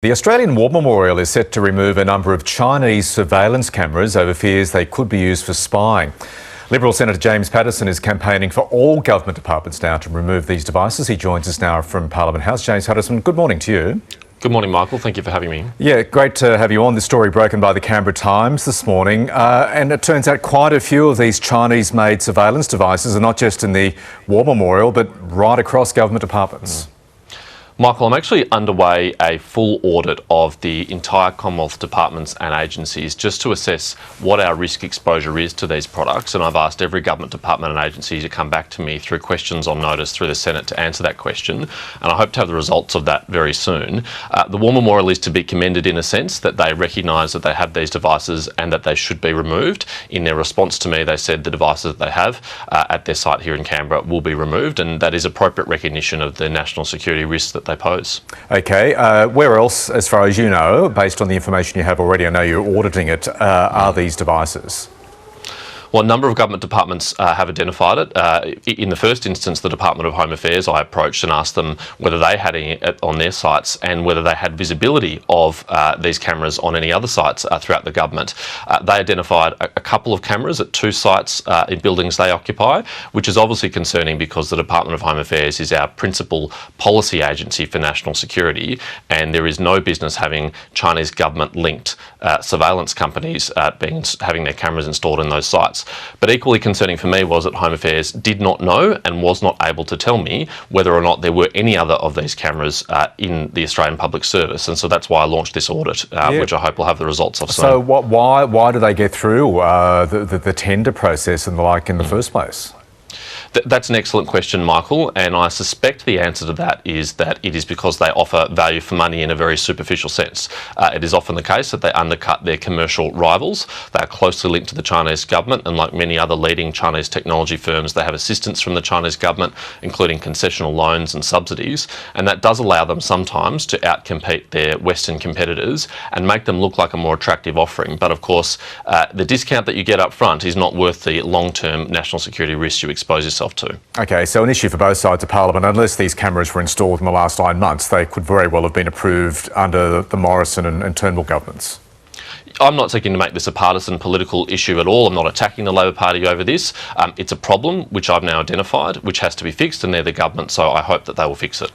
The Australian War Memorial is set to remove a number of Chinese surveillance cameras over fears they could be used for spying. Liberal Senator James Paterson is campaigning for all government departments now to remove these devices. He joins us now from Parliament House. James Paterson, good morning to you. Good morning, Michael. Thank you for having me. Yeah, great to have you on. This story broken by the Canberra Times this morning. And it turns out quite a few of these Chinese-made surveillance devices are not just in the War Memorial, but right across government departments. Michael, I'm actually underway a full audit of the entire Commonwealth departments and agencies just to assess what our risk exposure is to these products, and I've asked every government department and agency to come back to me through questions on notice through the Senate to answer that question, and I hope to have the results of that very soon. The War Memorial is to be commended in a sense that they recognise that they have these devices and that they should be removed. In their response to me, they said the devices that they have at their site here in Canberra will be removed, and that is appropriate recognition of the national security risks that they pose. Okay, where else, as far as you know, based on the information you have already, I know you're auditing it, are these devices? Well, a number of government departments have identified it. In the first instance, the Department of Home Affairs I approached and asked them whether they had any on their sites and whether they had visibility of these cameras on any other sites throughout the government. They identified a couple of cameras at two sites in buildings they occupy, which is obviously concerning because the Department of Home Affairs is our principal policy agency for national security, and there is no business having Chinese government-linked surveillance companies having their cameras installed in those sites. But equally concerning for me was that Home Affairs did not know and was not able to tell me whether or not there were any other of these cameras in the Australian Public Service, and so that's why I launched this audit, which I hope will have the results of soon. So why do they get through the tender process and the like in the first place? That's an excellent question, Michael, and I suspect the answer to that is that it is because they offer value for money in a very superficial sense. It is often the case that they undercut their commercial rivals. They are closely linked to the Chinese government, and like many other leading Chinese technology firms, they have assistance from the Chinese government, including concessional loans and subsidies, and that does allow them sometimes to outcompete their Western competitors and make them look like a more attractive offering. But of course, the discount that you get up front is not worth the long-term national security risks you expose yourself to. Okay, so an issue for both sides of Parliament. Unless these cameras were installed in the last 9 months, they could very well have been approved under the Morrison and Turnbull governments. I'm not seeking to make this a partisan political issue at all. I'm not attacking the Labor Party over this. It's a problem which I've now identified, which has to be fixed, and they're the government, so I hope that they will fix it.